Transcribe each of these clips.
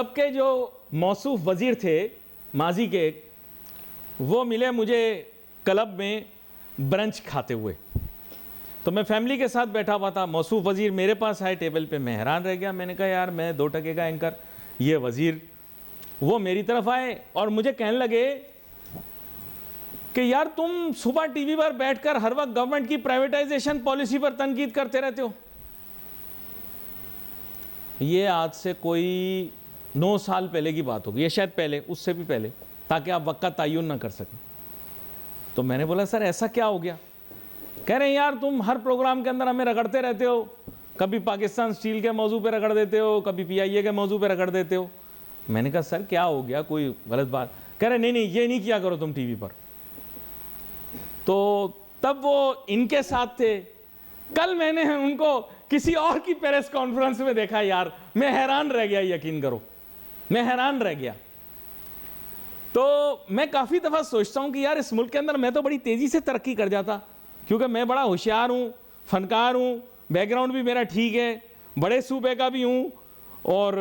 Club کے جو موصوف وزیر تھے ماضی کے، وہ ملے مجھے کلب میں برنچ کھاتے ہوئے. تو میں فیملی کے ساتھ بیٹھا ہوا تھا، موصوف وزیر میرے پاس آئے ٹیبل پہ، میں حیران رہ گیا. میں نے کہا یار میں 2 ٹکے کا اینکر، یہ وزیر. وہ میری طرف آئے اور مجھے کہنے لگے کہ یار تم صبح ٹی وی پر بیٹھ کر ہر وقت گورنمنٹ کی پرائیویٹائزیشن پالیسی پر تنقید کرتے رہتے ہو. یہ آج سے کوئی 9 سال پہلے کی بات ہوگی، یہ شاید پہلے، اس سے بھی پہلے، تاکہ آپ وقت کا تعین نہ کر سکیں. تو میں نے بولا سر ایسا کیا ہو گیا؟ کہہ رہے ہیں یار تم ہر پروگرام کے اندر ہمیں رگڑتے رہتے ہو، کبھی پاکستان اسٹیل کے موضوع پہ رگڑ دیتے ہو، کبھی پی آئی اے کے موضوع پہ رگڑ دیتے ہو. میں نے کہا سر کیا ہو گیا، کوئی غلط بات؟ کہہ رہے نہیں یہ نہیں کیا کرو تم ٹی وی پر. تو تب وہ ان کے ساتھ تھے. کل میں نے ان کو کسی اور کی پریس کانفرنس میں دیکھا، یار میں حیران رہ گیا، یقین کرو میں حیران رہ گیا. تو میں کافی دفعہ سوچتا ہوں کہ یار اس ملک کے اندر میں تو بڑی تیزی سے ترقی کر جاتا، کیونکہ میں بڑا ہوشیار ہوں، فنکار ہوں، بیک گراؤنڈ بھی میرا ٹھیک ہے، بڑے صوبے کا بھی ہوں اور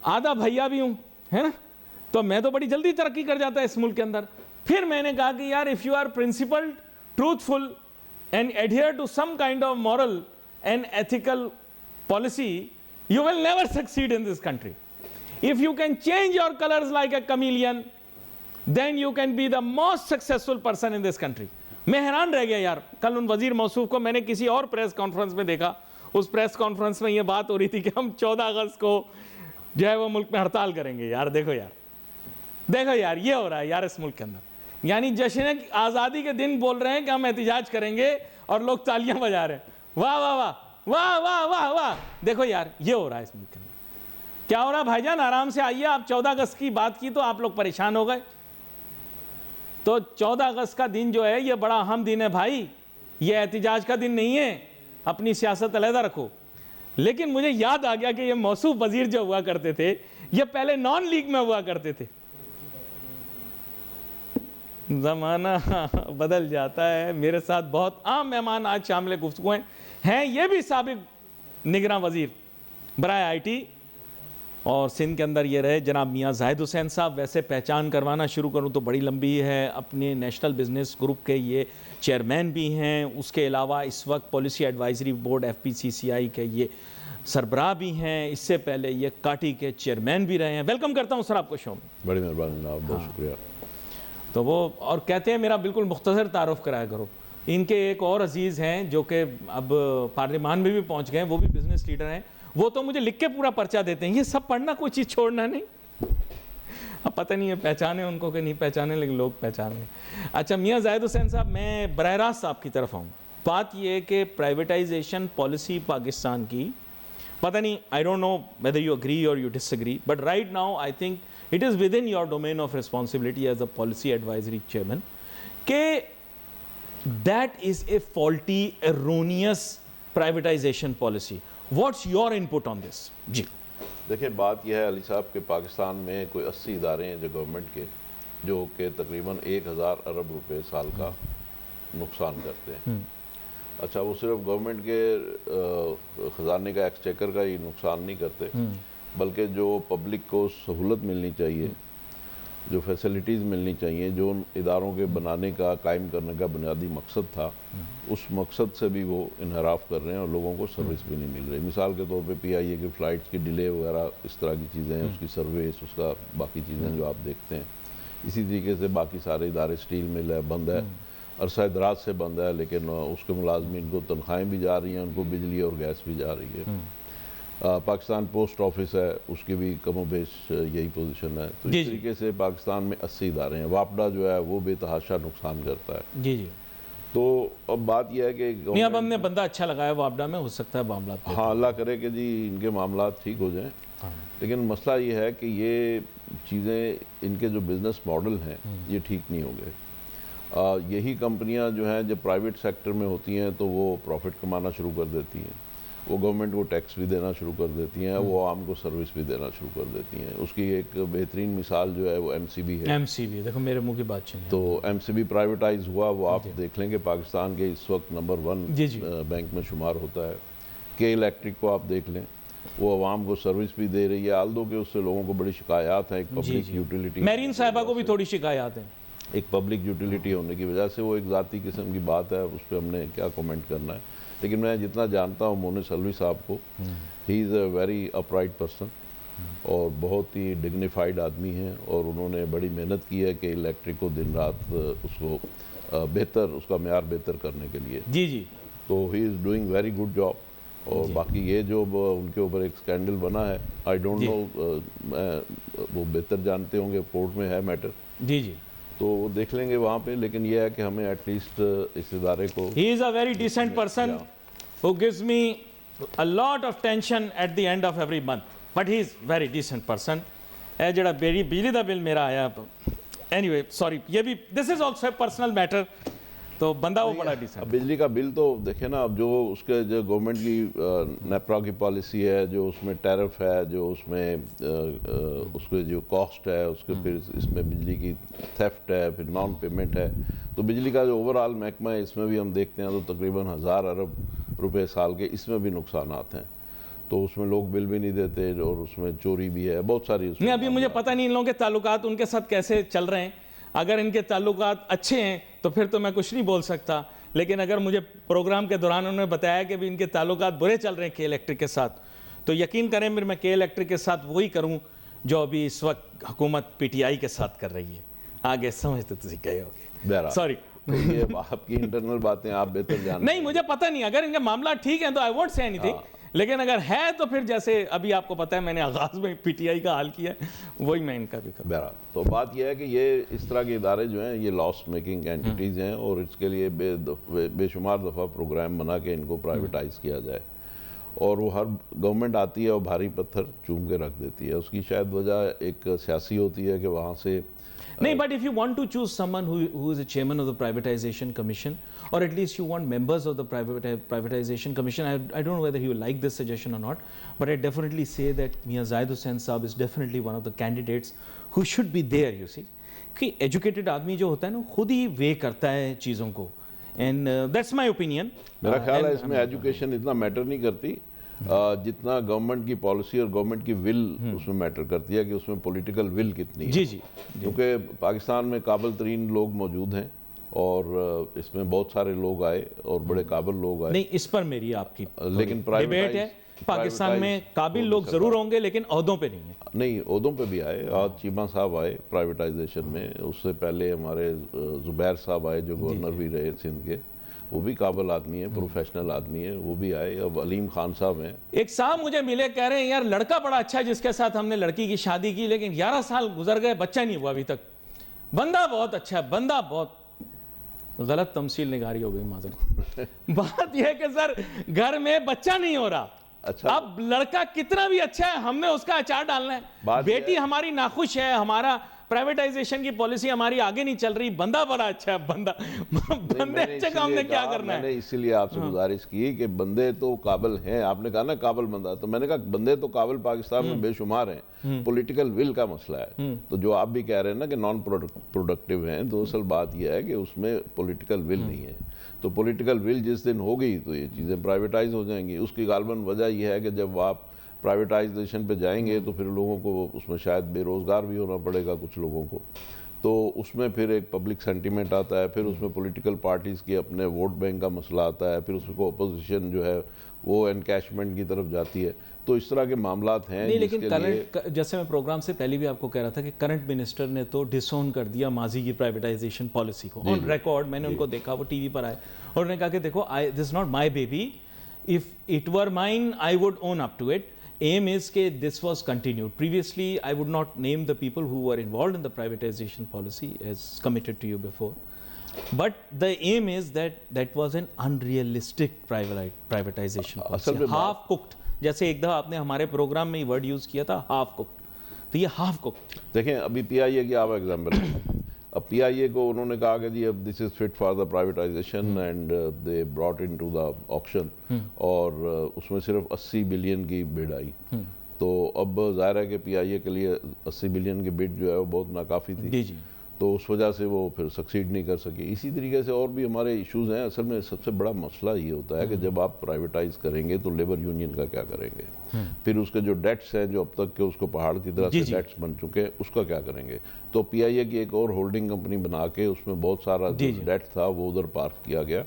آدھا بھیا بھی ہوں، ہے نا. تو میں تو بڑی جلدی ترقی کر جاتا ہے اس ملک کے اندر. پھر میں نے کہا کہ یار if you are principled, truthful and adhere to some kind of moral and ethical policy, you will never succeed in this country. If you can change your colors like a chameleon, then you can be the most successful person in this country. میں حیران رہ گیا یار. کل ان وزیر موصوف کو میں نے کسی اور پریس کانفرنس میں دیکھا، اس پریس کانفرنس میں یہ بات ہو رہی تھی کہ ہم 14 اگست کو جو ہے وہ ملک میں ہڑتال کریں گے. یار دیکھو یار یہ ہو رہا ہے یار اس ملک کے اندر. یعنی جشن آزادی کے دن بول رہے ہیں کہ ہم احتجاج کریں گے اور لوگ تالیاں بجا رہے ہیں. واہ واہ واہ واہ واہ واہ واہ. دیکھو یار یہ ہو رہا ہے اس ملک کے اندر. کیا ہو رہا ہے بھائی جان؟ آرام سے آئیے. آپ 14 اگست کی بات کی تو آپ لوگ پریشان ہو گئے. تو 14 اگست کا دن جو ہے یہ بڑا اہم دن ہے بھائی، یہ احتجاج کا دن نہیں ہے. اپنی سیاست علیحدہ رکھو. لیکن مجھے یاد آ گیا کہ یہ موصوف وزیر جو ہوا کرتے تھے یہ پہلے نان لیگ میں ہوا کرتے تھے. زمانہ بدل جاتا ہے. میرے ساتھ بہت عام مہمان آج شامل گفتگو ہیں یہ بھی سابق نگراں وزیر برائے آئی ٹی اور سندھ کے اندر یہ رہے جناب میاں زاہد حسین صاحب. ویسے پہچان کروانا شروع کروں تو بڑی لمبی ہے. اپنے نیشنل بزنس گروپ کے یہ چیئرمین بھی ہیں، اس کے علاوہ اس وقت پالیسی ایڈوائزری بورڈ FPCCI کے یہ سربراہ بھی ہیں. اس سے پہلے یہ کاٹی کے چیئرمین بھی رہے ہیں. ویلکم کرتا ہوں سر آپ کو شو میں. بڑی مہربانی جناب، بہت شکریہ. تو وہ اور کہتے ہیں میرا بالکل مختصر تعارف کرایا کرو. ان کے ایک اور عزیز ہیں جو کہ اب پارلیمان میں بھی پہنچ گئے ہیں، وہ بھی بزنس لیڈر ہیں. وہ تو مجھے لکھ کے پورا پرچہ دیتے ہیں، یہ سب پڑھنا کوئی چیز چھوڑنا نہیں. اب پتہ نہیں ہے پہچانے ان کو کہ نہیں پہچانے، لیکن لوگ پہچانے. اچھا میاں زاہد حسین صاحب، میں براہ راست آپ کی طرف آؤں. بات یہ ہے کہ پرائیویٹائزیشن پالیسی پاکستان کی، پتہ نہیں I don't know whether you agree or you disagree, but right now I think it is within your domain of responsibility as a policy advisory chairman کہ that is a faulty, erroneous privatization policy. What's your input on this? جی دیکھیں بات یہ ہے علی صاحب کہ پاکستان میں کوئی 80 ادارے ہیں جو گورنمنٹ کے، جو کہ تقریباً 1000 ارب روپے سال کا نقصان کرتے ہیں. اچھا وہ صرف گورنمنٹ کے خزانے کا ایکسچیکر کا ہی نقصان نہیں کرتے، بلکہ جو پبلک کو سہولت ملنی چاہیے، جو فیسلٹیز ملنی چاہیے، جو ان اداروں کے بنانے کا قائم کرنے کا بنیادی مقصد تھا، اس مقصد سے بھی وہ انحراف کر رہے ہیں اور لوگوں کو سروس بھی نہیں مل رہی. مثال کے طور پہ PIA کی فلائٹس کی ڈیلے وغیرہ اس طرح کی چیزیں ہیں، اس کی سروس، اس کا باقی چیزیں جو آپ دیکھتے ہیں. اسی طریقے سے باقی سارے ادارے، اسٹیل مل ہے بند ہے، عرصہ دراز سے بند ہے، لیکن اس کے ملازمین کو تنخواہیں بھی جا رہی ہیں، ان کو بجلی اور گیس بھی جا رہی ہے. پاکستان پوسٹ آفس ہے، اس کی بھی کم و بیش یہی پوزیشن ہے. تو اس طریقے سے پاکستان میں 80 ادارے ہیں. واپڈا جو ہے وہ بے تحاشا نقصان کرتا ہے. جی جی. تو اب بات یہ ہے کہ نہیں اب ہم نے بندہ اچھا لگایا واپڈا میں، ہو سکتا ہے معاملات. ہاں اللہ کرے کہ جی ان کے معاملات ٹھیک ہو جائیں. لیکن مسئلہ یہ ہے کہ یہ چیزیں، ان کے جو بزنس ماڈل ہیں یہ ٹھیک نہیں ہو گئے. یہی کمپنیاں جو ہیں جب پرائیویٹ سیکٹر میں ہوتی ہیں تو وہ پروفٹ کمانا شروع کر دیتی ہیں، وہ گورنمنٹ کو ٹیکس بھی دینا شروع کر دیتی ہیں، وہ عوام کو سروس بھی دینا شروع کر دیتی ہیں. اس کی ایک بہترین مثال جو ہے وہ MCB ہے. MCB دیکھو میرے منہ کی بات چلی. تو MCB پرائیویٹائز ہوا، وہ آپ دیکھ لیں کہ پاکستان کے اس وقت نمبر 1 بینک میں شمار ہوتا ہے. کے الیکٹرک کو آپ دیکھ لیں، وہ عوام کو سروس بھی دے رہی ہے، آلدو کہ اس سے لوگوں کو بڑی شکایات ہیں، ایک پبلک یوٹیلیٹی، میرین صاحبہ کو بھی تھوڑی شکایات ہیں، ایک پبلک یوٹیلیٹی ہونے کی وجہ سے وہ ایک ذاتی قسم کی بات ہے، اس پہ ہم نے کیا کومنٹ کرنا ہے. لیکن میں جتنا جانتا ہوں مونس الوی صاحب کو، he is a very upright person اور بہت ہی ڈگنیفائڈ آدمی ہیں، اور انہوں نے بڑی محنت کی ہے کہ الیکٹرک کو دن رات اس کو بہتر، اس کا معیار بہتر کرنے کے لیے. جی تو he is doing very good job. اور باقی یہ جو ان کے اوپر ایک سکینڈل بنا ہے، آئی ڈونٹ نو، وہ بہتر جانتے ہوں گے، کورٹ میں ہے میٹر، جی تو وہ دیکھ لیں گے وہاں پہ. لیکن یہ ہے کہ ہمیں ایٹ لیسٹ اس ادارے کو، he is a very decent person who gives me a lot of tension at the end of every month, but he is very decent person. اے جڑا بجلی دا بل میرا آیا، اینی وے سوری، یہ بھی this is also a personal matter, تو بندہ وہ بڑا ڈیسنٹ. بجلی کا بل تو دیکھیں نا، اب جو اس کے جو گورنمنٹ کی نیپرا کی پالیسی ہے، جو اس میں ٹیرف ہے، جو اس میں اس کے جو کاسٹ ہے، اس کے پھر اس میں بجلی کی تھیفٹ ہے، پھر نان پیمنٹ ہے، تو بجلی کا جو اوور آل محکمہ ہے اس میں بھی ہم دیکھتے ہیں تو تقریباً 1000 ارب روپے سال کے اس میں بھی نقصانات ہیں. تو اس میں لوگ بل بھی نہیں دیتے، اور اس میں چوری بھی ہے، بہت ساری اس میں. نہیں، ابھی مجھے پتہ نہیں ان لوگوں کے تعلقات ان کے ساتھ کیسے چل رہے ہیں. اگر ان کے تعلقات اچھے ہیں تو پھر تو میں کچھ نہیں بول سکتا، لیکن اگر مجھے پروگرام کے دوران انہوں نے بتایا کہ بھی ان کے تعلقات برے چل رہے ہیں کے الیکٹرک کے ساتھ، تو یقین کریں پھر میں کے الیکٹرک کے ساتھ وہی کروں جو ابھی اس وقت حکومت پی ٹی آئی کے ساتھ کر رہی ہے. آگے سمجھتے تھی گئے ہوگے، سوری. یہ آپ کی انٹرنل باتیں آپ بہتر جانتے نہیں، مجھے پتہ نہیں، اگر ان کے معاملات ٹھیک ہیں تو I won't say any thing, لیکن اگر ہے تو پھر جیسے ابھی آپ کو پتہ ہے میں نے آغاز میں پی ٹی آئی کا حال کیا ہے، وہی میں ان کا بھی کروں. بہرحال تو بات یہ ہے کہ یہ اس طرح کے ادارے جو ہیں یہ لاس میکنگ اینٹیز ہیں، اور اس کے لیے بے شمار دفعہ پروگرام بنا کے ان کو پرائیویٹائز کیا جائے، اور وہ ہر گورنمنٹ آتی ہے اور بھاری پتھر چوم کے رکھ دیتی ہے. اس کی شاید وجہ ایک سیاسی ہوتی ہے کہ وہاں سے نہیں، but if you want to choose someone who is a chairman of the privatization commission, or at least you want members of the privatization commission, I don't know whether he will like this suggestion or not, but I definitely say that Mian Zahid Hussain Saab is definitely one of the candidates who should be there, you see. کہ educated آدمی جو ہوتا ہے نا خود ہی وے کرتا ہے چیزوں کو، and that's my opinion. میرا خیال ہے اس میں ایجوکیشن اتنا میٹر نہیں کرتی جتنا گورنمنٹ کی پالیسی اور گورنمنٹ کی ول اس میں میٹر کرتی ہے، کہ اس میں پولیٹیکل ول کتنی ہے. جی کیونکہ پاکستان میں قابل ترین لوگ موجود ہیں، اور اس میں بہت سارے لوگ آئے اور بڑے قابل لوگ آئے. نہیں، اس پر میری آپ کی لیکن ڈیبیٹ ہے، پاکستان میں قابل لوگ ضرور ہوں گے لیکن عہدوں پہ نہیں ہیں. نہیں، عہدوں پہ بھی آئے. آج چیمہ صاحب آئے پرائیویٹائزیشن میں، اس سے پہلے ہمارے زبیر صاحب آئے جو گورنر بھی رہے سندھ کے، وہ بھی قابل آدمی ہیں، پروفیشنل آدمی ہیں، وہ بھی آئے. اب علیم خان صاحب ہیں. ایک صاحب مجھے ملے، کہہ رہے ہیں یار لڑکا بڑا اچھا ہے جس کے ساتھ ہم نے لڑکی کی شادی کی، لیکن 11 سال گزر گئے، بچہ نہیں ہوا ابھی تک. بندہ بہت اچھا ہے، بندہ بہت. غلط تمثیل نگاری ہو گئی معذرت. بات یہ ہے کہ سر گھر میں بچہ نہیں ہو رہا. اب لڑکا کتنا بھی اچھا ہے ہم نے اس کا اچار ڈالنا ہے. بیٹی ہماری ناخوش ہے، ہمارا پرائیویٹائزیشن کی پالیسی ہماری آگے نہیں چل رہی، بندہ بڑا اچھا ہے. بندے اچھے کا ہم نے کیا کرنا ہے. میں نے اسی لیے آپ سے گزارش کی کہ بندے تو قابل ہیں. آپ نے کہا نا قابل بندہ، تو میں نے کہا بندے تو قابل پاکستان میں بے شمار ہیں، پولیٹیکل ول کا مسئلہ ہے. تو جو آپ بھی کہہ رہے ہیں نا کہ نان پروڈکٹیو ہیں، تو اصل بات یہ ہے کہ اس میں پولیٹیکل ول نہیں ہے. تو پولیٹیکل ول جس دن ہوگی تو یہ چیزیں پرائیویٹائز ہو جائیں گی. اس کی غالباً وجہ یہ ہے کہ جب آپ پرائیویٹائزیشن پہ جائیں گے تو پھر لوگوں کو اس میں شاید بے روزگار بھی ہونا پڑے گا کچھ لوگوں کو، تو اس میں پھر ایک پبلک سینٹیمنٹ آتا ہے، پھر اس میں پولیٹیکل پارٹیز کی اپنے ووٹ بینک کا مسئلہ آتا ہے، پھر اس کو اپوزیشن جو ہے وہ انکیشمنٹ کی طرف جاتی ہے. تو اس طرح کے معاملات ہیں. نہیں، لیکن کرنٹ، جیسے میں پروگرام سے پہلے بھی آپ کو کہہ رہا تھا کہ کرنٹ منسٹر نے تو ڈس اون کر دیا ماضی کی پرائیویٹائزیشن پالیسی کو آن ریکارڈ. میں نے ان کو دیکھا، وہ ٹی وی پر آئے اور انہوں نے کہا کہ دیکھو this is not my baby, if it were mine I would own up to it. Aim is that this was continued. Previously, I would not name the people who were involved in the privatization policy as committed to you before. But the aim is that that was an unrealistic privatization policy. Half cooked. جیسے ایک دفعہ آپ نے ہمارے programme میں یہ word use کیا تھا half cooked. تو یہ half cooked. دیکھیں ابھی پی آئی اے کی آپ ایگزامپل ہیں. اب پی آئی اے کو انہوں نے کہا کہ جی اب this is fit for the privatisation and they brought in to the auction, اور اس میں صرف 80 بلین کی بڈ آئی. تو اب ظاہر ہے کہ پی آئی اے کے لیے 80 بلین کی بڈ جو ہے وہ بہت ناکافی تھی. تو اس وجہ سے وہ پھر سکسیڈ نہیں کر سکے. اسی طریقے سے اور بھی ہمارے ایشوز ہیں. اصل میں سب سے بڑا مسئلہ یہ ہوتا ہے کہ جب آپ پرائیویٹائز کریں گے تو لیبر یونین کا کیا کریں گے, پھر اس کے جو ڈیٹس ہیں جو اب تک کے اس کو پہاڑ کی طرح سے ڈیٹس بن چکے ہیں اس کا کیا کریں گے. تو پی آئی اے کی ایک اور ہولڈنگ کمپنی بنا کے اس میں بہت سارا ڈیٹ تھا وہ ادھر پارک کیا گیا,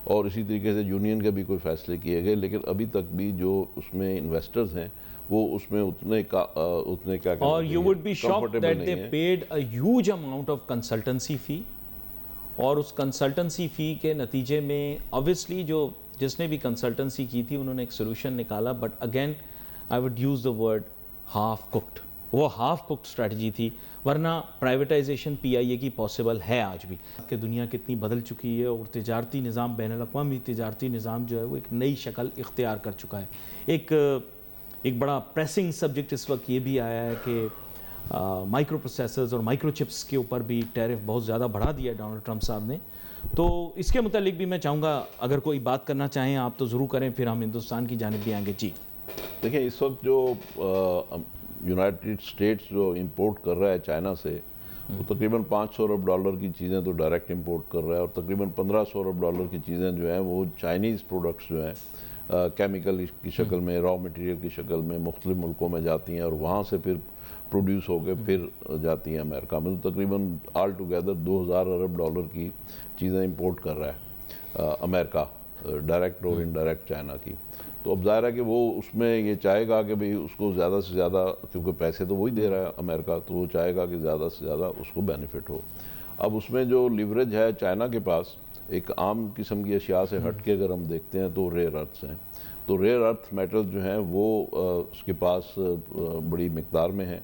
اور اسی طریقے سے یونین کے بھی کوئی فیصلے کیے گئے, لیکن ابھی تک بھی جو اس میں انویسٹرز ہیں وہ اس میں اتنے کیا کہتے ہیں, اور you would be shocked that they paid a huge amount of consultancy fee, اور اس کنسلٹنسی فی کے نتیجے میں obviously جس نے بھی کنسلٹنسی کی تھی انہوں نے ایک سولوشن نکالا, but again I would use the word half cooked. وہ half cooked strategy تھی, ورنہ پرائیویٹائزیشن پی آئی اے کی پاسبل ہے آج بھی. کہ دنیا کتنی بدل چکی ہے اور تجارتی نظام, بین الاقوامی تجارتی نظام جو ہے وہ ایک نئی شکل اختیار کر چکا ہے. ایک بڑا پریسنگ سبجیکٹ اس وقت یہ بھی آیا ہے کہ مائکرو پروسیسرز اور مائکرو چپس کے اوپر بھی ٹیرف بہت زیادہ بڑھا دیا ہے ڈونلڈ ٹرمپ صاحب نے. تو اس کے متعلق بھی میں چاہوں گا اگر کوئی بات کرنا چاہیں آپ تو ضرور کریں, پھر ہم ہندوستان کی جانب بھی آئیں گے. جی دیکھیں, اس وقت جو یونائٹڈ اسٹیٹس جو امپورٹ کر رہا ہے چائنا سے, وہ تقریباً $500 ارب کی چیزیں تو ڈائریکٹ امپورٹ کر رہا ہے, اور تقریباً $1500 ارب کی چیزیں جو ہیں وہ چائنیز پروڈکٹس جو ہیں کیمیکل کی شکل میں, را مٹیریل کی شکل میں مختلف ملکوں میں جاتی ہیں, اور وہاں سے پھر پروڈیوس ہو کے پھر جاتی ہیں امریکہ میں. تو تقریباً آل ٹوگیدر $2000 ارب کی چیزیں امپورٹ کر رہا ہے امریکہ, ڈائریکٹ اور انڈائریکٹ چائنا کی. تو اب ظاہر ہے کہ وہ اس میں یہ چاہے گا کہ بھئی اس کو زیادہ سے زیادہ, کیونکہ پیسے تو وہی دے رہا ہے امریکہ, تو وہ چاہے گا کہ زیادہ سے زیادہ اس کو بینیفٹ ہو. اب اس میں جو لیوریج ہے چائنا کے پاس, ایک عام قسم کی اشیاء سے ہٹ کے اگر ہم دیکھتے ہیں تو ریئر ارتھس ہیں. تو ریئر ارتھ میٹل جو ہیں وہ اس کے پاس بڑی مقدار میں ہیں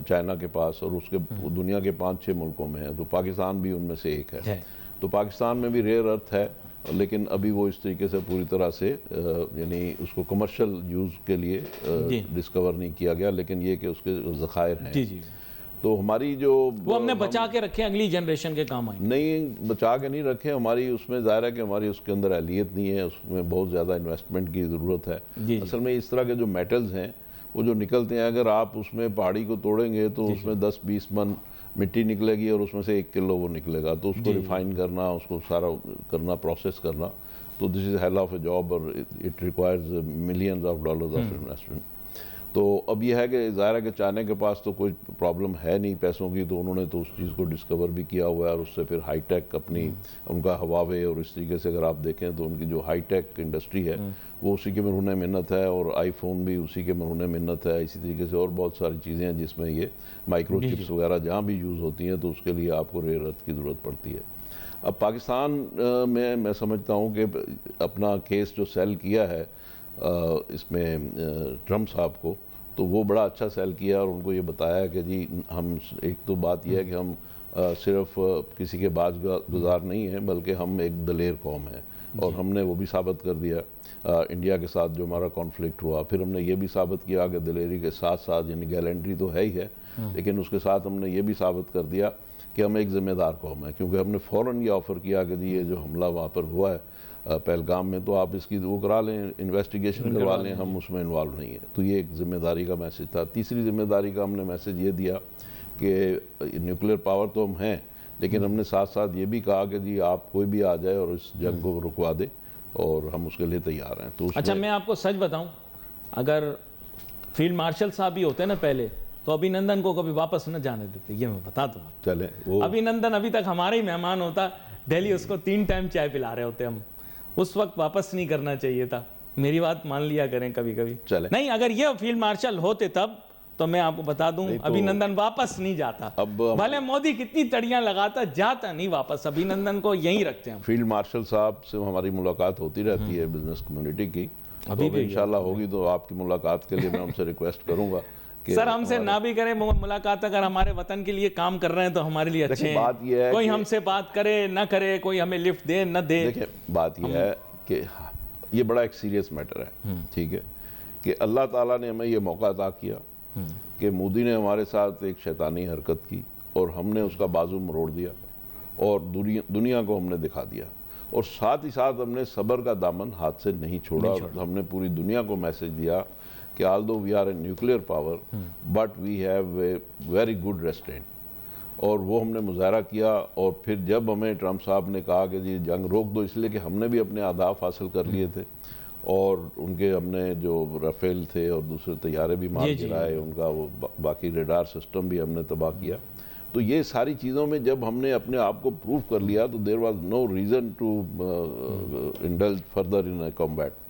چائنا کے پاس, اور اس کے دنیا کے 5-6 ملکوں میں ہیں. تو پاکستان بھی ان میں سے ایک ہے. تو پاکستان میں بھی ریئر ارتھ ہے, لیکن ابھی وہ اس طریقے سے پوری طرح سے یعنی اس کو کمرشل یوز کے لیے ڈسکور نہیں کیا گیا, لیکن یہ کہ اس کے ذخائر ہیں. تو ہماری جو وہ ہم نے بچا کے رکھے, اگلی جنریشن کے کام آئیں. نہیں بچا کے نہیں رکھے, ہماری اس میں ظاہر ہے کہ ہماری اس کے اندر اہلیت نہیں ہے, اس میں بہت زیادہ انویسٹمنٹ کی ضرورت ہے. اصل میں اس طرح کے جو میٹلز ہیں وہ جو نکلتے ہیں, اگر آپ اس میں پہاڑی کو توڑیں گے تو اس میں 10-20 من مٹی نکلے گی, اور اس میں سے 1 کلو وہ نکلے گا. تو اس کو ریفائن کرنا, اس کو سارا کرنا, پروسیس کرنا, تو دس از ہیل آف اے جاب, اور it requires millions of dollars of investment. تو اب یہ ہے کہ ظاہر ہے کہ چائنا کے پاس تو کوئی پرابلم ہے نہیں پیسوں کی, تو انہوں نے تو اس چیز کو ڈسکور بھی کیا ہوا ہے, اور اس سے پھر ہائی ٹیک اپنی ان کا ہواوے, اور اس طریقے سے اگر آپ دیکھیں تو ان کی جو ہائی ٹیک انڈسٹری ہے وہ اسی کے مرہون منت ہے, اور آئی فون بھی اسی کے مرہون منت ہے. اسی طریقے سے اور بہت ساری چیزیں ہیں جس میں یہ مائکرو چپس وغیرہ جہاں بھی یوز ہوتی ہیں تو اس کے لیے آپ کو ریئر ارتھ کی ضرورت پڑتی ہے. اب پاکستان میں سمجھتا ہوں کہ اپنا کیس جو سیل کیا ہے اس میں ٹرمپ صاحب کو, تو وہ بڑا اچھا سیل کیا, اور ان کو یہ بتایا کہ جی ہم, ایک تو بات یہ ہے کہ ہم صرف کسی کے باج گزار نہیں ہیں, بلکہ ہم ایک دلیر قوم ہیں, اور ہم نے وہ بھی ثابت کر دیا انڈیا کے ساتھ جو ہمارا کانفلکٹ ہوا. پھر ہم نے یہ بھی ثابت کیا کہ دلیری کے ساتھ ساتھ, یعنی گیلنٹری تو ہے ہی ہے, لیکن اس کے ساتھ ہم نے یہ بھی ثابت کر دیا کہ ہم ایک ذمہ دار قوم ہیں, کیونکہ ہم نے فوراً یہ آفر کیا کہ جی یہ جو حملہ وہاں پر ہوا ہے پہلگام میں, تو آپ اس کی وہ کرا لیں, انویسٹیگیشن کروا لیں, ہم اس میں انوالو نہیں ہیں. تو یہ ایک ذمہ داری کا میسج تھا. تیسری ذمہ داری کا ہم نے میسج یہ دیا کہ نیوکلیر پاور تو ہم ہیں, لیکن ہم نے ساتھ ساتھ یہ بھی کہا کہ جی آپ کوئی بھی آ جائے اور اس جنگ کو رکوا دے, اور ہم اس کے لیے تیار ہیں. تو اچھا میں آپ کو سچ بتاؤں, اگر فیلڈ مارشل صاحب ہی ہوتے نا پہلے, تو ابھینندن کو کبھی واپس نہ جانے دیتے, یہ میں بتا دوں. چلیں وہ ابھینندن ابھی تک ہمارے ہی مہمان ہوتا, دہلی اس کو 3 ٹائم چائے پلا رہے ہوتے, ہم اس وقت واپس نہیں کرنا چاہیے تھا. میری بات مان لیا کریں کبھی کبھی. نہیں, اگر یہ فیلڈ مارشل ہوتے تب تو میں آپ کو بتا دوں ابھینندن واپس نہیں جاتا. بھلے مودی کتنی تڑیاں لگاتا, جاتا نہیں واپس. ابھینندن کو یہیں رکھتے ہیں. فیلڈ مارشل صاحب سے ہماری ملاقات ہوتی رہتی ہے بزنس کمیونٹی کی, ابھی انشاءاللہ ہوگی, تو آپ کی ملاقات کے لیے میں ان سے ریکویسٹ کروں گا. سر ہم سے نہ بھی کریں ملاقات, اگر ہمارے وطن کے لیے کام کر رہے ہیں تو ہمارے لیے اچھے ہیں. کوئی ہم سے بات کرے نہ کرے, کوئی ہمیں لفٹ دے نہ دے. دیکھیں بات یہ ہے کہ یہ بڑا ایک سیریس میٹر ہے, ٹھیک ہے, کہ اللہ تعالیٰ نے ہمیں یہ موقع عطا کیا کہ مودی نے ہمارے ساتھ ایک شیطانی حرکت کی, اور ہم نے اس کا بازو مروڑ دیا, اور دنیا کو ہم نے دکھا دیا, اور ساتھ ہی ساتھ ہم نے صبر کا دامن ہاتھ سے نہیں چھوڑا, اور ہم نے پوری دنیا کو میسج دیا کہ although we are a nuclear power but we have a very good restraint. اور وہ ہم نے مظاہرہ کیا، اور پھر جب ہمیں ٹرمپ صاحب نے کہا کہ جی جنگ روک دو، اس لیے کہ ہم نے بھی اپنے اہداف حاصل کر لیے تھے، اور ان کے ہم نے جو رافیل تھے اور دوسرے طیارے بھی مار گرائے، ان کا وہ باقی ریڈار سسٹم بھی ہم نے تباہ کیا. تو یہ ساری چیزوں میں جب ہم نے اپنے آپ کو پروف کر لیا تو there was no reason to indulge further in combat.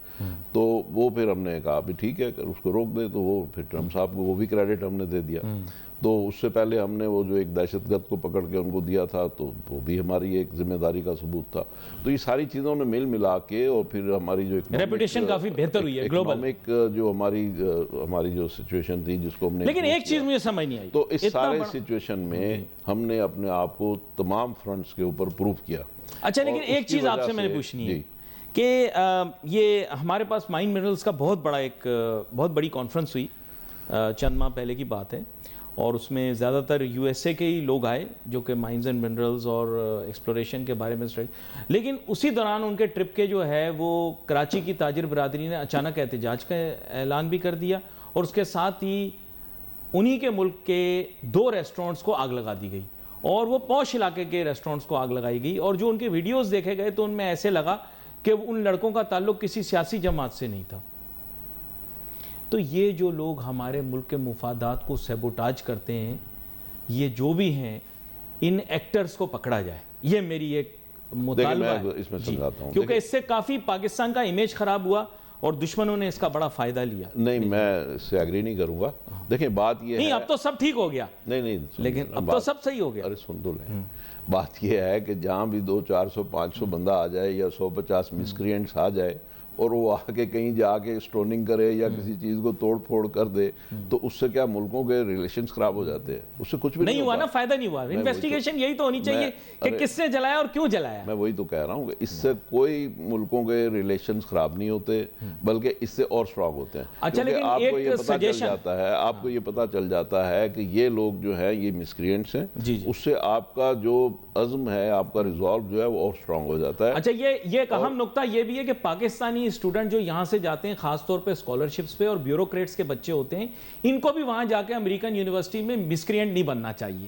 تو وہ پھر ہم نے کہا بھی ٹھیک ہے اس کو روک دیں. تو وہ پھر ٹرمپ صاحب کو وہ بھی کریڈٹ ہم نے دے دیا. تو اس سے پہلے ہم نے وہ جو ایک دہشت گرد کو پکڑ کے ان کو دیا تھا تو وہ بھی ہماری ایک ذمہ داری کا ثبوت تھا. تو یہ ساری چیزوں نے مل ملا کے اور پھر ہماری جو ریپوٹیشن کافی بہتر ہوئی ہے گلوبل. جو ہماری جو سچویشن تھی جس کو ہم نے، لیکن ایک چیز مجھے سمجھ نہیں آئی، تو اس سارے سچویشن میں ہم نے اپنے آپ کو تمام فرنٹس کے اوپر پروف کیا. اچھا لیکن ایک چیز آپ سے میں نے پوچھنی ہے کہ یہ ہمارے پاس مائن منرلز کا بہت بڑی کانفرنس ہوئی چند ماہ پہلے کی بات ہے، اور اس میں زیادہ تر یو ایس اے کے ہی لوگ آئے جو کہ مائنز اینڈ منرلز اور ایکسپلوریشن کے بارے میں لیکن اسی دوران ان کے ٹرپ کے جو ہے وہ کراچی کی تاجر برادری نے اچانک احتجاج کا اعلان بھی کر دیا، اور اس کے ساتھ ہی انہی کے ملک کے 2 ریسٹورنٹس کو آگ لگا دی گئی، اور وہ پوش علاقے کے ریسٹورنٹس کو آگ لگائی گئی. اور جو ان کے ویڈیوز دیکھے گئے تو ان میں ایسے لگا کہ ان لڑکوں کا تعلق کسی سیاسی جماعت سے نہیں تھا. تو یہ جو لوگ ہمارے ملک کے مفادات کو سیبوٹاج کرتے ہیں، یہ جو بھی ہیں ان ایکٹرز کو پکڑا جائے، یہ میری ایک مطالبہ ہے. اس میں سمجھاتا ہوں کیونکہ اس سے کافی پاکستان کا امیج خراب ہوا اور دشمنوں نے اس کا بڑا فائدہ لیا. نہیں میں اس سے ایگری نہیں کروں گا. دیکھیں بات یہ ہے، نہیں اب تو سب ٹھیک ہو گیا، نہیں لیکن اب تو سب صحیح ہو گیا. ارے سن تو لیں، بات یہ ہے کہ جہاں بھی 200 400 500 بندہ آ جائے یا 150 مسکرینٹس آ جائے اور وہ آ کے کہیں جا کے اسٹوننگ کرے یا کسی چیز کو توڑ پھوڑ کر دے، تو اس سے کیا ملکوں کے ریلیشنز خراب ہو جاتے ہیں؟ اس سے کچھ بھی نہیں ہوا نا، فائدہ نہیں ہوا. انویسٹیگیشن یہی تو ہونی چاہیے کہ کس نے جلایا اور کیوں جلایا. میں وہی تو کہہ رہا ہوں کہ اس سے کوئی ملکوں کے ریلیشنز خراب نہیں ہوتے، بلکہ اس سے اور سٹرانگ ہوتے ہیں. اچھا لیکن آپ کو یہ ایک پتہ چل جاتا ہے، آپ کو یہ پتہ چل جاتا ہے کہ یہ لوگ جو ہیں یہ مسکرینٹس ہیں، اس سے آپ کا جو عزم ہے، آپ کا ریزالو جو ہے وہ اور سٹرانگ ہو جاتا ہے. اچھا یہ ایک اہم نقطہ یہ بھی ہے کہ پاکستانی اسٹوڈنٹ جو یہاں سے جاتے ہیں خاص طور پہ اسکالرشپس پہ اور بیوروکریٹس کے بچے ہوتے ہیں، ان کو بھی وہاں جا کے امریکن یونیورسٹی میں مسکرینٹ نہیں بننا چاہیے،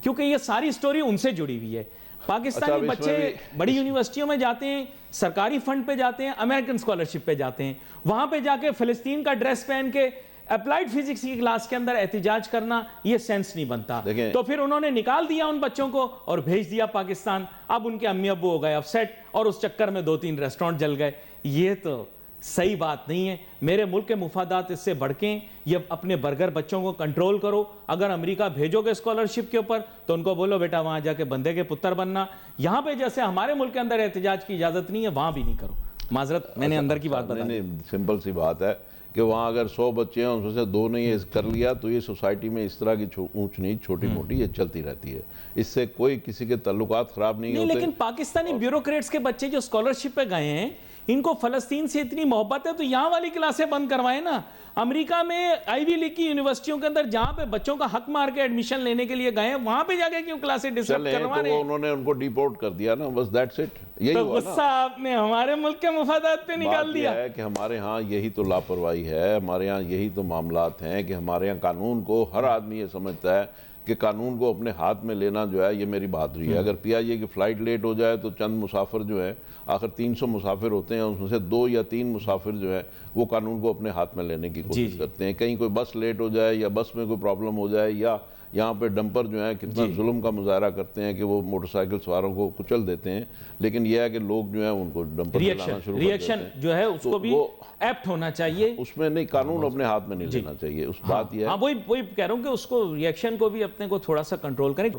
کیونکہ یہ ساری سٹوری ان سے جڑی ہوئی ہے. پاکستانی بچے بڑی یونیورسٹیوں میں جاتے ہیں، سرکاری فنڈ پہ جاتے ہیں، امریکن اسکالرشپ پہ جاتے ہیں، وہاں پہ جا کے فلسطین کا ڈریس پہن کے اپلائیڈ فزکس کی کلاس کے اندر احتجاج کرنا یہ سینس نہیں بنتا. تو پھر انہوں نے نکال دیا ان بچوں کو اور بھیج دیا پاکستان. اب ان کے امی ابو ہو گئے اپسیٹ اور اس چکر میں 2-3 ریسٹورنٹ جل گئے. یہ تو صحیح بات نہیں ہے. میرے ملک کے مفادات اس سے بڑھکیں. یہ اپنے برگر بچوں کو کنٹرول کرو. اگر امریکہ بھیجو گے اسکالرشپ کے اوپر تو ان کو بولو بیٹا وہاں جا کے بندے کے پتر بننا. یہاں پہ جیسے ہمارے ملک کے اندر احتجاج کی اجازت نہیں ہے، وہاں بھی نہیں کرو. معذرت میں نے اندر کی بات بتا دی. نہیں سمپل سی بات ہے کہ وہاں اگر 100 بچے ہیں ان میں سے 2 نے یہ کر لیا تو یہ سوسائٹی میں اس طرح کی اونچ نیچ چھوٹی موٹی یہ چلتی رہتی ہے. اس سے کوئی کسی کے تعلقات خراب نہیں ہوتے. لیکن پاکستانی بیوروکریٹس کے بچے جو اسکالرشپ پہ گئے ہیں، ان کو فلسطین سے اتنی محبت ہے تو یہاں والی کلاسیں بند کروائیں نا. امریکہ میں آئی وی لیگ کی یونیورسٹیوں کے اندر جہاں پہ بچوں کا حق مار کے ایڈمیشن لینے کے لیے گئے ہیں، وہاں پہ جا کے کیوں کلاسیں ڈسٹرب کروا رہے ہیں؟ انہوں نے ان کو ڈیپورٹ کر دیا نا، بس دیٹس اٹ. یہی تو غصہ آپ نے ہمارے ملک کے مفادات پہ نکال دیا. بات یہ ہے کہ ہمارے ہاں یہی تو لاپرواہی ہے، ہمارے ہاں یہی تو معاملات ہیں کہ ہمارے ہاں قانون کو ہر آدمی یہ سمجھتا ہے کہ قانون کو اپنے ہاتھ میں لینا جو ہے یہ میری بہادری ہے. اگر PIA کی فلائٹ لیٹ ہو جائے تو چند مسافر جو ہے، آخر 300 مسافر ہوتے ہیں، اس میں سے 2 یا 3 مسافر جو ہے وہ قانون کو اپنے ہاتھ میں لینے کی کوشش کرتے ہیں. کہیں کوئی بس لیٹ ہو جائے یا بس میں کوئی پرابلم ہو جائے، یا یہاں پہ ڈمپر جو ہیں کتنا ظلم کا مظاہرہ کرتے ہیں کہ وہ موٹر سائیکل سواروں کو کچل دیتے ہیں. لیکن یہ ہے کہ لوگ جو ہیں ان کو ڈمپر چلانا شروع کر دیتے ہیں. ریئیکشن جو ہے اس کو بھی ایپٹ ہونا چاہیے. اس میں نہیں، قانون اپنے ہاتھ میں نہیں لینا چاہیے. اس بات یہ ہے، ہاں وہی کہہ رہا ہوں کہ اس کو ریئیکشن کو بھی اپنے کو تھوڑا سا کنٹرول کریں.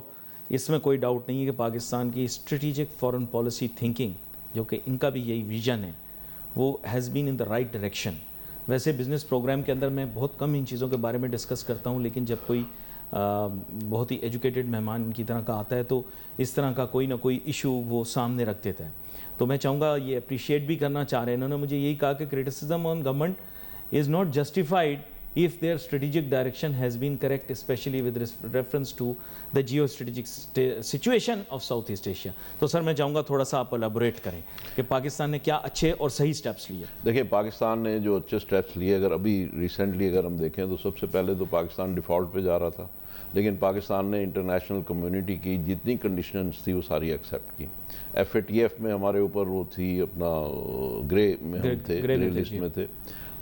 اس میں کوئی ڈاؤٹ نہیں ہے کہ پاکستان کی اسٹریٹجک فارن پالیسی تھنکنگ جو کہ ان کا بھی یہی ویژن ہے، وہ has been in the right direction. ویسے بزنس پروگرام کے اندر میں بہت کم ان چیزوں کے بارے میں ڈسکس کرتا ہوں، لیکن جب کوئی بہت ہی ایجوکیٹڈ مہمان کی طرح کا آتا ہے تو اس طرح کا کوئی نہ کوئی ایشو وہ سامنے رکھ دیتا ہے. تو میں چاہوں گا یہ اپریشیٹ بھی کرنا چاہ رہے ہیں. انہوں نے مجھے یہی کہا کہ criticism on government is not justified if their strategic direction has been correct, especially with reference to the geostrategic situation of South East Asia. تو سر میں چاہوں گا تھوڑا سا آپ الیبوریٹ کریں کہ پاکستان نے کیا اچھے اور صحیح سٹیپس لیے. دیکھیں پاکستان نے جو اچھے سٹیپس لیے، اگر ابھی ریسنٹلی اگر ہم دیکھیں تو سب سے پہلے تو پاکستان ڈیفالٹ پہ جا رہا تھا. لیکن پاکستان نے انٹرنیشنل کمیونٹی کی جتنی کنڈیشنز تھی وہ ساری ایکسیپٹ کی. FATF میں ہمارے اوپر وہ تھی اپنا گرے میں ہم تھے, گرے لسٹ میں تھے.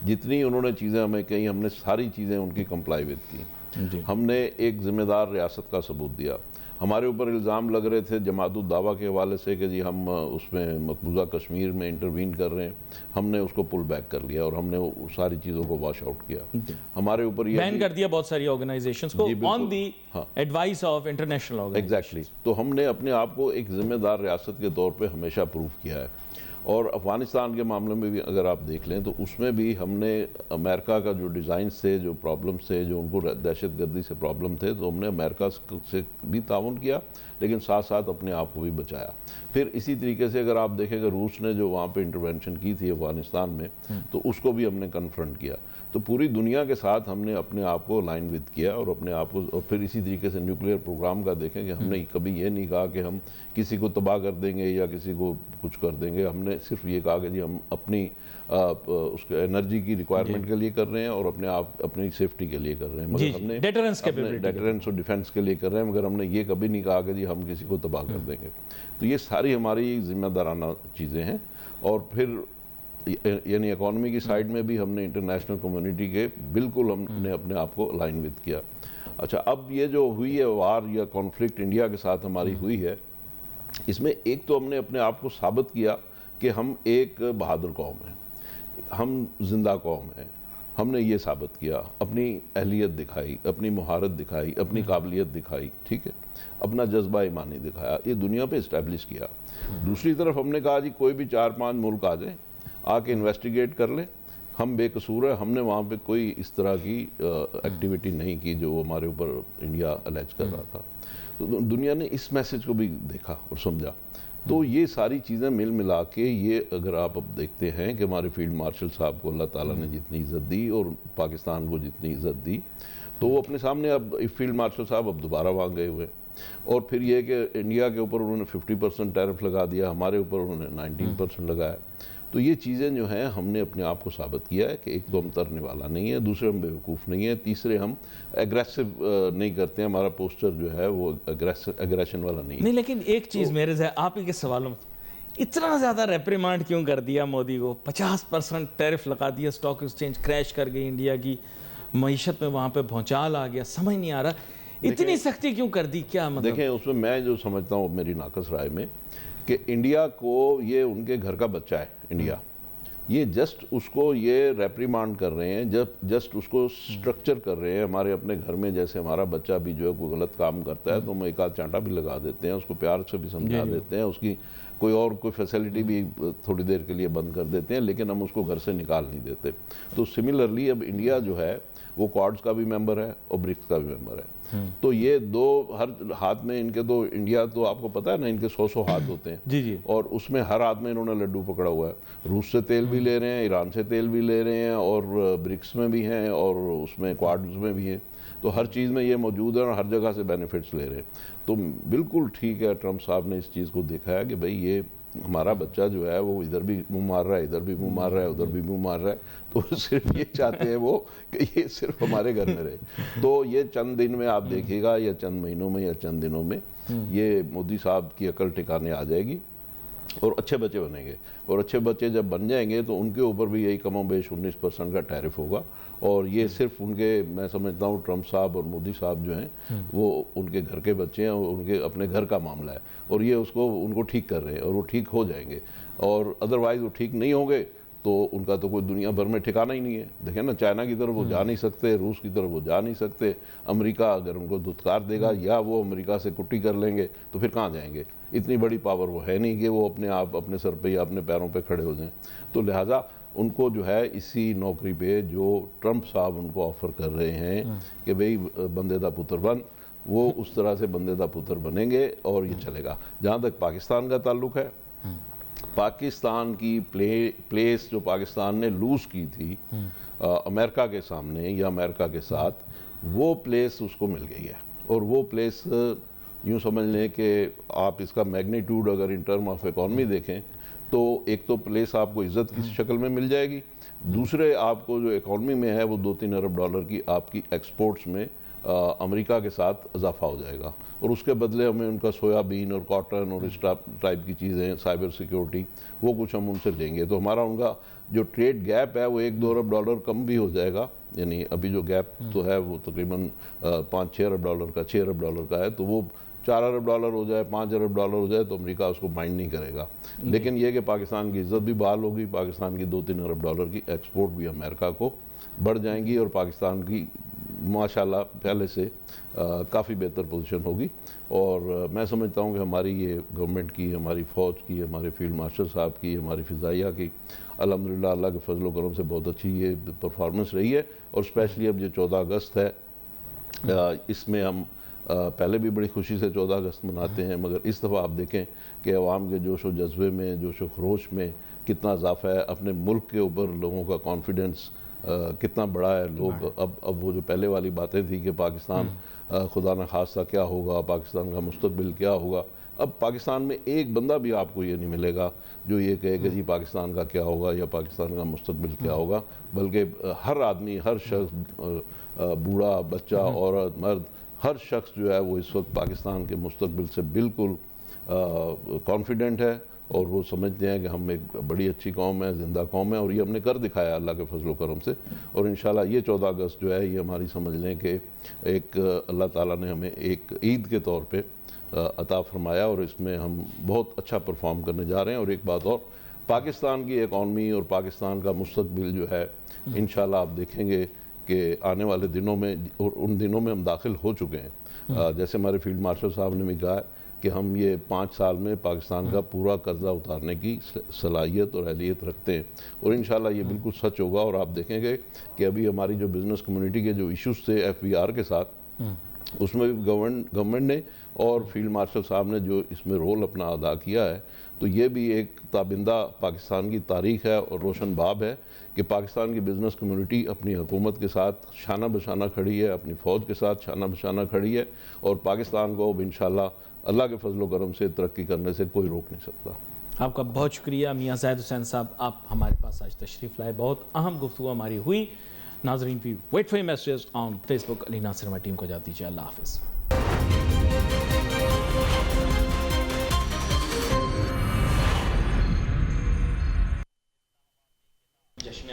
جتنی انہوں نے چیزیں ہمیں کہیں ہم نے ساری چیزیں ان کی کمپلائی وتھ کی. ہم نے ایک ذمہ دار ریاست کا ثبوت دیا. ہمارے اوپر الزام لگ رہے تھے جماعت الدعویٰ کے حوالے سے کہ جی ہم اس میں مقبوضہ کشمیر میں انٹروین کر رہے ہیں. ہم نے اس کو پل بیک کر لیا اور ہم نے ساری چیزوں کو واش آؤٹ کیا. ہمارے اوپر یہ بین کر دیا بہت ساری آرگنائزیشنز کو on the advice of international organisation. Exactly. تو ہم نے اپنے آپ کو ایک ذمہ دار ریاست کے طور پہ ہمیشہ پروف کیا ہے. اور افغانستان کے معاملے میں بھی اگر آپ دیکھ لیں تو اس میں بھی ہم نے امریکہ کا جو ڈیزائنز تھے, جو پرابلمز تھے, جو ان کو دہشت گردی سے پرابلم تھے, تو ہم نے امریکہ سے بھی تعاون کیا لیکن ساتھ ساتھ اپنے آپ کو بھی بچایا. پھر اسی طریقے سے اگر آپ دیکھیں کہ روس نے جو وہاں پہ انٹرونشن کی تھی افغانستان میں تو اس کو بھی ہم نے کنفرنٹ کیا. تو پوری دنیا کے ساتھ ہم نے اپنے آپ کو لائن وتھ کیا اور اپنے آپ کو. اور پھر اسی طریقے سے نیوکلیئر پروگرام کا دیکھیں کہ ہم نے کبھی یہ نہیں کہا کہ ہم کسی کو تباہ کر دیں گے یا کسی کو کچھ کر دیں گے. ہم نے صرف یہ کہا کہ جی ہم اپنی اس کے انرجی کی ریکوائرمنٹ کے لیے کر رہے ہیں اور اپنے آپ اپنی سیفٹی کے لیے کر رہے ہیں. مگر ہم نے ڈیٹرنس اور ڈیفنس کے لیے کر رہے ہیں, مگر ہم نے یہ کبھی نہیں کہا کہ جی ہم کسی کو تباہ کر دیں گے. تو یہ ساری ہماری ذمہ دارانہ چیزیں ہیں. اور پھر یعنی اکانومی کی سائیڈ میں بھی ہم نے انٹرنیشنل کمیونٹی کے بالکل ہم نے اپنے آپ کو لائن وتھ کیا. اچھا, اب یہ جو ہوئی ہے وار یا کانفلکٹ انڈیا کے ساتھ ہماری ہوئی ہے, اس میں ایک تو ہم نے اپنے آپ کو ثابت کیا کہ ہم ایک بہادر قوم ہیں, ہم زندہ قوم ہیں. ہم نے یہ ثابت کیا, اپنی اہلیت دکھائی, اپنی مہارت دکھائی, اپنی قابلیت دکھائی, ٹھیک ہے, اپنا جذبہ ایمانی دکھایا, یہ دنیا پہ اسٹیبلش کیا. دوسری طرف ہم نے کہا جی کوئی بھی 4-5 ملک آ جائیں, آ کے انویسٹیگیٹ کر لیں, ہم بے قصور ہیں. ہم نے وہاں پہ کوئی اس طرح کی ایکٹیویٹی نہیں کی جو ہمارے اوپر انڈیا الیج کر رہا تھا. تو دنیا نے اس میسج کو بھی دیکھا اور سمجھا. تو یہ ساری چیزیں مل ملا کے یہ اگر آپ اب دیکھتے ہیں کہ ہمارے فیلڈ مارشل صاحب کو اللہ تعالیٰ نے جتنی عزت دی اور پاکستان کو جتنی عزت دی, تو وہ اپنے سامنے اب فیلڈ مارشل صاحب اب دوبارہ وہاں گئے ہوئے. اور پھر یہ کہ انڈیا کے اوپر انہوں نے 50% ٹیرف لگا دیا, ہمارے اوپر انہوں نے 19% لگایا. تو یہ چیزیں جو ہیں ہم نے اپنے آپ کو ثابت کیا ہے کہ ایک تو ہم ترنے والا نہیں ہے, دوسرے ہم بیوقوف نہیں ہیں, تیسرے ہم ایگریسو نہیں کرتے ہیں, ہمارا پوسچر جو ہے وہ ایگریشن والا نہیں ہے. نہیں, لیکن ایک چیز میرے سے آپ ہی کے سوالوں میں اتنا زیادہ ریپریمانڈ کیوں کر دیا مودی کو؟ 50% ٹیرف لگا دیا, اسٹاک ایکسچینج کریش کر گئی, انڈیا کی معیشت میں وہاں پہ بھونچال آ گیا. سمجھ نہیں آ رہا اتنی سختی کیوں کر دی, کیا مطلب؟ دیکھیں اس میں جو سمجھتا ہوں میری ناقص رائے میں کہ انڈیا کو یہ ان کے گھر کا بچہ ہے. انڈیا یہ جسٹ اس کو یہ ریپریمانڈ کر رہے ہیں, جسٹ اس کو سٹرکچر کر رہے ہیں. ہمارے اپنے گھر میں جیسے ہمارا بچہ بھی جو ہے کوئی غلط کام کرتا ہے تو ہم ایک آدھ چانٹا بھی لگا دیتے ہیں, اس کو پیار سے بھی سمجھا دیتے ہیں, اس کی کوئی فیسلٹی بھی تھوڑی دیر کے لیے بند کر دیتے ہیں, لیکن ہم اس کو گھر سے نکال نہیں دیتے. تو سملرلی اب انڈیا جو ہے وہ کوارڈز کا بھی ممبر ہے اور برکس کا بھی ممبر ہے. تو یہ دو ہر ہاتھ میں ان کے دو, انڈیا تو آپ کو پتا ہے نا ان کے 100 ہاتھ ہوتے ہیں, جی, اور اس میں ہر ہاتھ میں انہوں نے لڈو پکڑا ہوا ہے. روس سے تیل بھی لے رہے ہیں, ایران سے تیل بھی لے رہے ہیں, اور برکس میں بھی ہیں, اور اس میں کوارڈز میں بھی ہیں. تو ہر چیز میں یہ موجود ہے اور ہر جگہ سے بینیفٹس لے رہے ہیں. تو بالکل ٹھیک ہے, ٹرمپ صاحب نے اس چیز کو دیکھا ہے کہ بھئی یہ ہمارا بچہ جو ہے وہ ادھر بھی منہ مار رہا ہے, ادھر بھی منہ مار رہا ہے, ادھر بھی منہ مار رہا ہے, تو صرف یہ چاہتے ہیں وہ کہ یہ صرف ہمارے گھر میں رہے. تو یہ چند دن میں آپ دیکھیے گا, یا چند مہینوں میں, یا چند دنوں میں یہ مودی صاحب کی عقل ٹھکانے آ جائے گی اور اچھے بچے بنیں گے. اور اچھے بچے جب بن جائیں گے تو ان کے اوپر بھی یہی کم و بیش 19% کا ٹیرف ہوگا. اور یہ صرف ان کے, میں سمجھتا ہوں ٹرمپ صاحب اور مودی صاحب جو ہیں وہ ان کے گھر کے بچے ہیں, اور ان کے اپنے گھر کا معاملہ ہے, اور یہ اس کو ان کو ٹھیک کر رہے ہیں, اور وہ ٹھیک ہو جائیں گے. اور ادروائز وہ ٹھیک نہیں ہوں گے تو ان کا تو کوئی دنیا بھر میں ٹھکانہ ہی نہیں ہے. دیکھیں نا, چائنا کی طرف وہ جا نہیں سکتے, روس کی طرف وہ جا نہیں سکتے, امریکہ اگر ان کو دھتکار دے گا یا وہ امریکہ سے کٹی کر لیں گے تو پھر کہاں جائیں گے؟ اتنی بڑی پاور وہ ہے نہیں کہ وہ اپنے آپ اپنے سر پہ یا اپنے پیروں پہ کھڑے ہو جائیں. تو لہٰذا ان کو جو ہے اسی نوکری پہ جو ٹرمپ صاحب ان کو آفر کر رہے ہیں کہ بھئی بندے دا پتر بن, وہ اس طرح سے بندے دا پتر بنیں گے اور یہ چلے گا. جہاں تک پاکستان کا تعلق ہے, پاکستان کی پلیس جو پاکستان نے لوز کی تھی امریکہ کے سامنے یا امریکہ کے ساتھ, وہ پلیس اس کو مل گئی ہے. اور وہ پلیس یوں سمجھ لیں کہ آپ اس کا میگنیٹیوڈ اگر ان ٹرم آف اکانومی دیکھیں تو ایک تو پلیس آپ کو عزت کی شکل میں مل جائے گی, دوسرے آپ کو جو اکانومی میں ہے وہ $2-3 ارب کی آپ کی ایکسپورٹس میں امریکہ کے ساتھ اضافہ ہو جائے گا، اور اس کے بدلے ہمیں ان کا سویا بین اور کاٹن اور اس ٹائپ کی چیزیں، سائبر سیکیورٹی، وہ کچھ ہم ان سے لیں گے، تو ہمارا ان کا جو ٹریڈ گیپ ہے وہ $1-2 ارب کم بھی ہو جائے گا. یعنی ابھی جو گیپ تو ہے وہ تقریباً $5-6 ارب کا، $6 ارب کا ہے، تو وہ $4 ارب ہو جائے، $5 ارب ہو جائے تو امریکہ اس کو مائنڈ نہیں کرے گا. لیکن یہ کہ پاکستان کی عزت بھی بحال ہوگی، پاکستان کی $2-3 ارب کی ایکسپورٹ بھی امریکہ کو بڑھ جائیں گی، اور پاکستان کی ماشاءاللہ پہلے سے کافی بہتر پوزیشن ہوگی. اور میں سمجھتا ہوں کہ ہماری یہ گورنمنٹ کی، ہماری فوج کی، ہمارے فیلڈ مارشل صاحب کی، ہماری فضائیہ کی الحمدللہ اللہ کے فضل و کرم سے بہت اچھی یہ پرفارمنس رہی ہے. اور اسپیشلی اب یہ 14 اگست ہے، اس میں ہم پہلے بھی بڑی خوشی سے 14 اگست مناتے ہیں، مگر اس دفعہ آپ دیکھیں کہ عوام کے جوش و جذبے میں، جوش و خروش میں کتنا اضافہ ہے، اپنے ملک کے اوپر لوگوں کا کانفیڈنس کتنا بڑا ہے. لوگ اب وہ جو پہلے والی باتیں تھی کہ پاکستان خدا نہ خواستہ کیا ہوگا، پاکستان کا مستقبل کیا ہوگا، اب پاکستان میں ایک بندہ بھی آپ کو یہ نہیں ملے گا جو یہ کہے کہ جی پاکستان کا کیا ہوگا یا پاکستان کا مستقبل کیا ہوگا، بلکہ ہر آدمی، ہر شخص، بوڑھا، بچہ، عورت، مرد، ہر شخص جو ہے وہ اس وقت پاکستان کے مستقبل سے بالکل کانفیڈنٹ ہے، اور وہ سمجھتے ہیں کہ ہم ایک بڑی اچھی قوم ہے، زندہ قوم ہے، اور یہ ہم نے کر دکھایا اللہ کے فضل و کرم سے. اور انشاءاللہ یہ 14 اگست جو ہے یہ ہماری سمجھ لیں کہ ایک اللہ تعالیٰ نے ہمیں ایک عید کے طور پہ عطا فرمایا، اور اس میں ہم بہت اچھا پرفارم کرنے جا رہے ہیں. اور ایک بات اور، پاکستان کی اکانومی اور پاکستان کا مستقبل جو ہے انشاءاللہ آپ دیکھیں گے کہ آنے والے دنوں میں، اور ان دنوں میں ہم داخل ہو چکے ہیں، جیسے ہمارے فیلڈ مارشل صاحب نے بھی کہا ہے کہ ہم یہ 5 سال میں پاکستان کا پورا قرضہ اتارنے کی صلاحیت اور اہلیت رکھتے ہیں، اور انشاءاللہ یہ بالکل سچ ہوگا. اور آپ دیکھیں گے کہ ابھی ہماری جو بزنس کمیونٹی کے جو ایشوز تھے FBR کے ساتھ، اس میں بھی گورنمنٹ نے اور فیلڈ مارشل صاحب نے جو اس میں رول اپنا ادا کیا ہے، تو یہ بھی ایک تابندہ پاکستان کی تاریخ ہے اور روشن باب ہے کہ پاکستان کی بزنس کمیونٹی اپنی حکومت کے ساتھ شانہ بشانہ کھڑی ہے، اپنی فوج کے ساتھ شانہ بشانہ کھڑی ہے، اور پاکستان کو اب انشاءاللہ اللہ کے فضل و کرم سے ترقی کرنے سے کوئی روک نہیں سکتا. آپ کا بہت شکریہ میاں زاہد حسین صاحب، آپ ہمارے پاس آج تشریف لائے، بہت اہم گفتگو ہماری ہوئی. ناظرین we wait for messages on Facebook. Ali Nasir ہماری ٹیم کو جاتی ہے، اللہ حافظ.